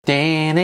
That's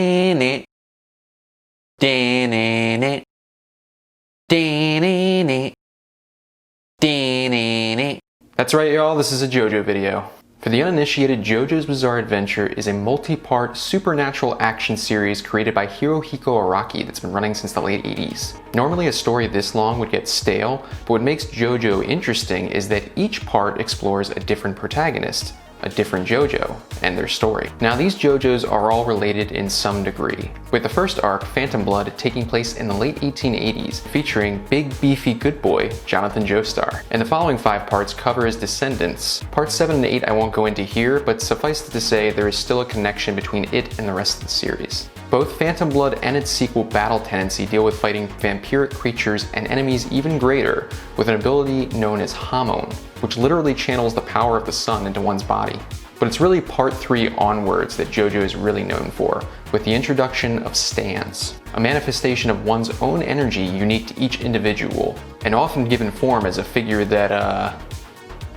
right, y'all, this is a JoJo video. For the uninitiated, JoJo's Bizarre Adventure is a multi-part supernatural action series created by Hirohiko Araki that's been running since the late 80s. Normally a story this long would get stale, but what makes JoJo interesting is that each part explores a different protagonist, a different JoJo, and their story. Now these JoJos are all related in some degree, with the first arc, Phantom Blood, taking place in the late 1880s, featuring big beefy good boy Jonathan Joestar. And the following 5 parts cover his descendants. Parts 7 and 8 I won't go into here, but suffice it to say there is still a connection between it and the rest of the series. Both Phantom Blood and its sequel Battle Tendency deal with fighting vampiric creatures and enemies even greater with an ability known as Hamon, which literally channels the power of the sun into one's body. But it's really part 3 onwards that JoJo is really known for, with the introduction of stands, a manifestation of one's own energy unique to each individual, and often given form as a figure that,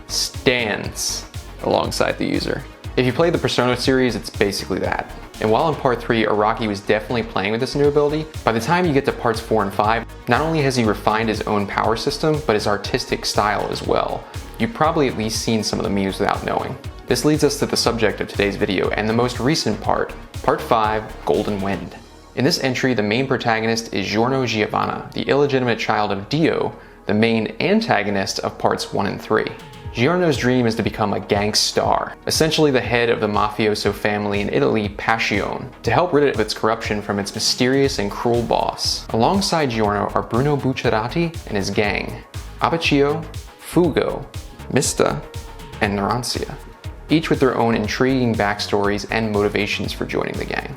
stands alongside the user. If you play the Persona series, it's basically that. And while in part 3, Araki was definitely playing with this new ability, by the time you get to parts 4 and 5, not only has he refined his own power system, but his artistic style as well. You've probably at least seen some of the memes without knowing. This leads us to the subject of today's video and the most recent part, part 5, Golden Wind. In this entry, the main protagonist is Giorno Giovanna, the illegitimate child of Dio, the main antagonist of parts 1 and 3. Giorno's dream is to become a gangstar, essentially the head of the mafioso family in Italy, Passion, to help rid it of its corruption from its mysterious and cruel boss. Alongside Giorno are Bruno Bucciarati and his gang, Amaretto, Fugo, Mista, and Narancia, each with their own intriguing backstories and motivations for joining the gang.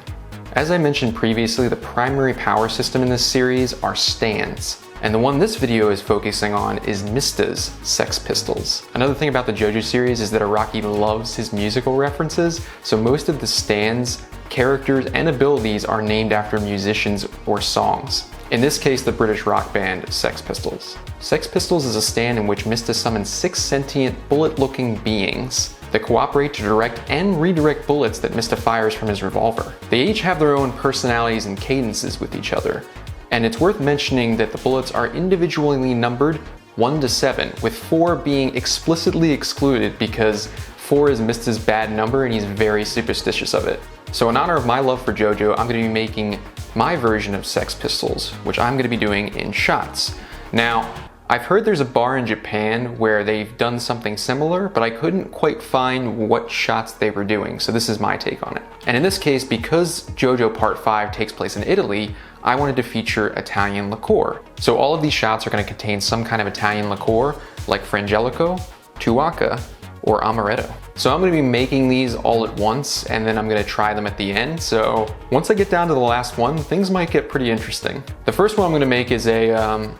As I mentioned previously, the primary power system in this series are stands, and the one this video is focusing on is Mista's Sex Pistols. Another thing about the JoJo series is that Araki loves his musical references, so most of the stands, characters, and abilities are named after musicians or songs. In this case, the British rock band Sex Pistols. Sex Pistols is a stand in which Mista summons 6 sentient, bullet-looking beings that cooperate to direct and redirect bullets that Mista fires from his revolver. They each have their own personalities and cadences with each other, and it's worth mentioning that the bullets are individually numbered 1 to 7, with 4 being explicitly excluded because 4 is Mista's bad number and he's very superstitious of it. So in honor of my love for JoJo, I'm going to be making my version of Sex Pistols, which I'm going to be doing in shots. Now, I've heard there's a bar in Japan where they've done something similar, but I couldn't quite find what shots they were doing, so this is my take on it. And in this case, because JoJo Part 5 takes place in Italy, I wanted to feature Italian liqueur. So all of these shots are going to contain some kind of Italian liqueur, like Frangelico, Tuaca, or Amaretto. So I'm going to be making these all at once, and then I'm going to try them at the end. So once I get down to the last one, things might get pretty interesting. The first one I'm going to make is a,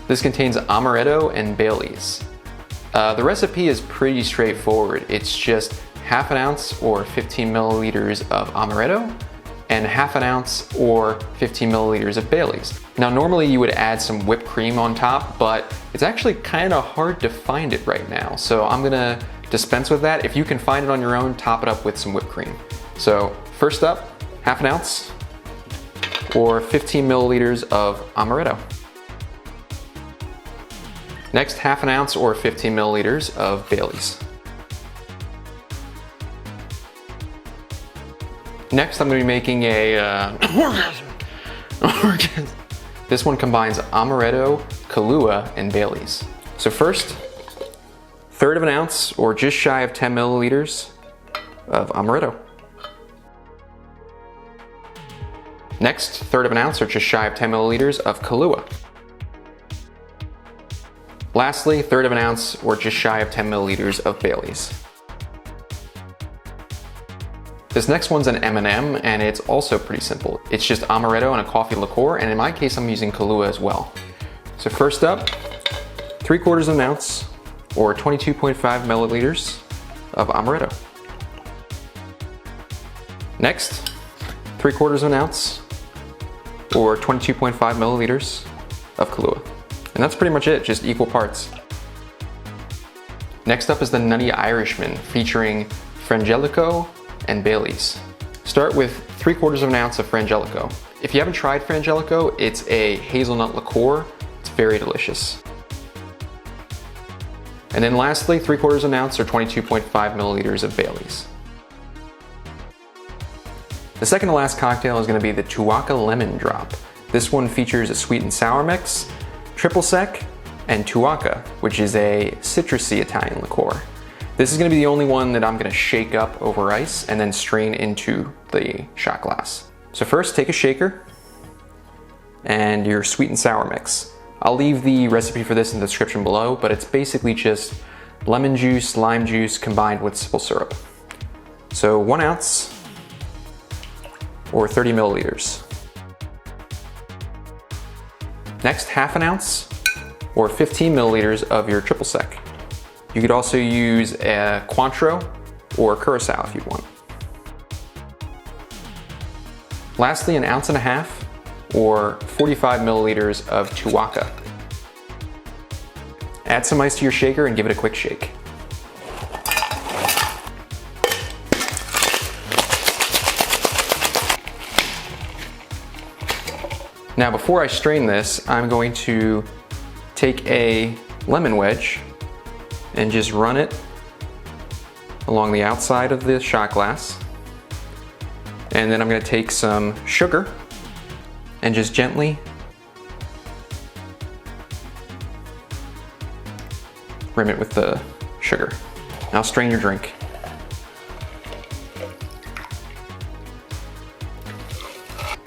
This contains Amaretto and Bailey's. The recipe is pretty straightforward. It's just half an ounce or 15 milliliters of Amaretto and half an ounce or 15 milliliters of Bailey's. Now normally you would add some whipped cream on top, but it's actually kind of hard to find it right now. So I'm gonna dispense with that. If you can find it on your own, top it up with some whipped cream. So first up, half an ounce or 15 milliliters of Amaretto. Next, half an ounce or 15 milliliters of Bailey's. Next, I'm going to be making a This one combines Amaretto, Kahlua, and Bailey's. So first, 1/3 of an ounce or just shy of 10 milliliters of Amaretto. Next, 1/3 of an ounce or just shy of 10 milliliters of Kahlua. Lastly, 1/3 of an ounce or just shy of 10 milliliters of Bailey's. This next one's an M&M, and it's also pretty simple. It's just Amaretto and a coffee liqueur, and in my case, I'm using Kahlua as well. So first up, 3/4 of an ounce or 22.5 milliliters of Amaretto. Next, 3/4 of an ounce or 22.5 milliliters of Kahlua. And that's pretty much it, just equal parts. Next up is the Nutty Irishman, featuring Frangelico, and Bailey's. Start with 3/4 of an ounce of Frangelico. If you haven't tried Frangelico, it's a hazelnut liqueur. It's very delicious. And then lastly, 3/4 of an ounce or 22.5 milliliters of Bailey's. The second to last cocktail is going to be the Tuaca Lemon Drop. This one features a sweet and sour mix, triple sec, and Tuaca, which is a citrusy Italian liqueur. This is going to be the only one that I'm going to shake up over ice and then strain into the shot glass. So first, take a shaker and your sweet and sour mix. I'll leave the recipe for this in the description below, but it's basically just lemon juice, lime juice combined with simple syrup. So 1 ounce or 30 milliliters. Next, 1/2 ounce or 15 milliliters of your triple sec. You could also use a Cointreau or Curacao if you want. Lastly, 1.5 ounces or 45 milliliters of Tuaca. Add some ice to your shaker and give it a quick shake. Now before I strain this, I'm going to take a lemon wedge and just run it along the outside of the shot glass. And then I'm going to take some sugar and just gently rim it with the sugar. Now strain your drink.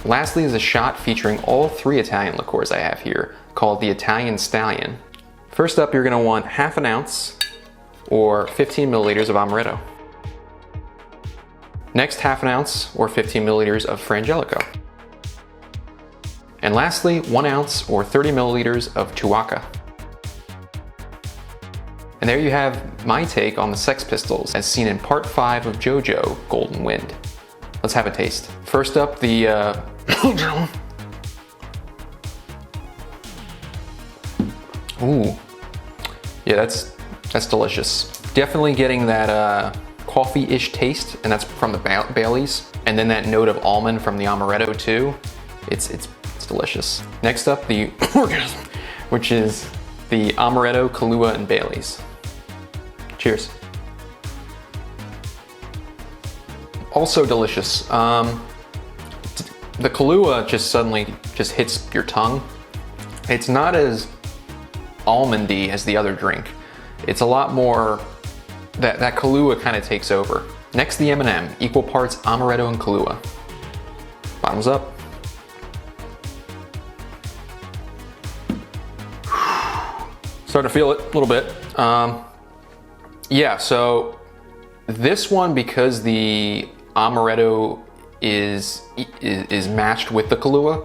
Lastly is a shot featuring all 3 Italian liqueurs I have here, called the Italian Stallion. First up, you're going to want 1/2 ounce or 15 milliliters of Amaretto. Next, 1/2 ounce or 15 milliliters of Frangelico. And lastly, 1 ounce or 30 milliliters of Tuaca. And there you have my take on the Sex Pistols as seen in part 5 of JoJo Golden Wind. Let's have a taste. First up, the ooh, yeah, that's delicious. Definitely getting that coffee-ish taste, and that's from the Bailey's. And then that note of almond from the Amaretto too. It's delicious. Next up, the Orgᾰ, which is the Amaretto, Kahlua, and Bailey's. Cheers. Also delicious. The Kahlua just suddenly hits your tongue. It's not as almondy as the other drink. It's a lot more, that Kahlua kind of takes over. Next, the M&M, equal parts Amaretto and Kahlua. Bottoms up. Starting to feel it a little bit. Yeah, so this one, because the Amaretto is matched with the Kahlua,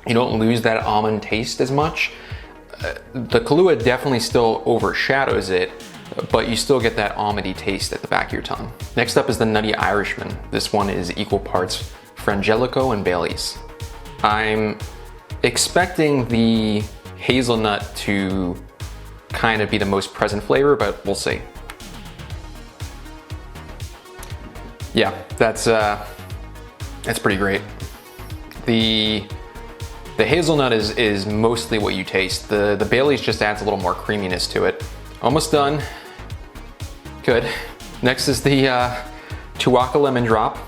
you don't lose that almond taste as much. The Kahlua definitely still overshadows it, but you still get that almondy taste at the back of your tongue. Next up is the Nutty Irishman. This one is equal parts Frangelico and Bailey's. I'm expecting the hazelnut to kind of be the most present flavor, but we'll see. Yeah, that's pretty great. The hazelnut is mostly what you taste. The Bailey's just adds a little more creaminess to it. Almost done. Good. Next is the Tuaca Lemon Drop.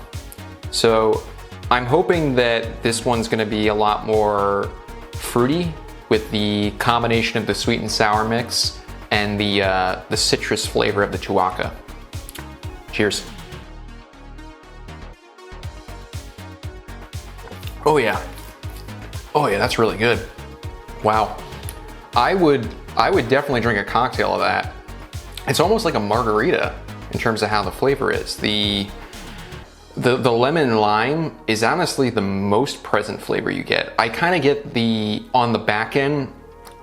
So I'm hoping that this one's gonna be a lot more fruity with the combination of the sweet and sour mix and the citrus flavor of the Tuaca. Cheers. Oh yeah. Oh yeah, that's really good. Wow. I would definitely drink a cocktail of that. It's almost like a margarita in terms of how the flavor is. The lemon lime is honestly the most present flavor you get. I kind of get on the back end,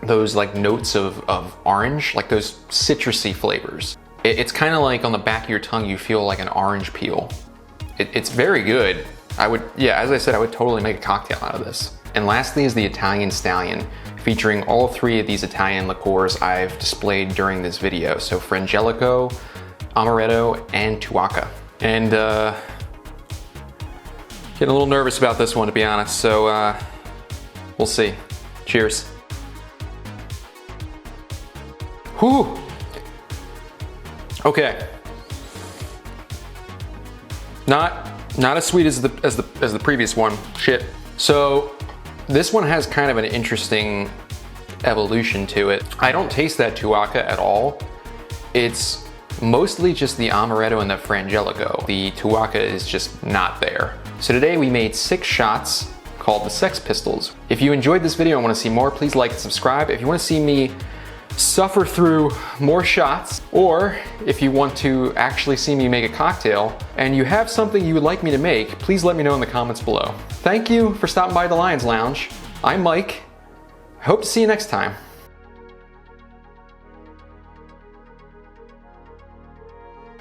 those like notes of orange, like those citrusy flavors. It's kind of like on the back of your tongue, you feel like an orange peel. It's very good. Yeah, as I said, I would totally make a cocktail out of this. And lastly is the Italian Stallion, featuring all 3 of these Italian liqueurs I've displayed during this video. So Frangelico, Amaretto, and Tuaca. And getting a little nervous about this one, to be honest, so we'll see. Cheers. Whew. Okay. Not as sweet as the previous one. Shit. So this one has kind of an interesting evolution to it. I don't taste that Tuaca at all. It's mostly just the Amaretto and the Frangelico. The Tuaca is just not there. So today we made 6 shots called the Sex Pistols. If you enjoyed this video and want to see more, please like and subscribe. If you want to see me suffer through more shots, or if you want to actually see me make a cocktail and you have something you would like me to make, please let me know in the comments below. Thank you for stopping by the Lions Lounge. I'm Mike. I hope to see you next time.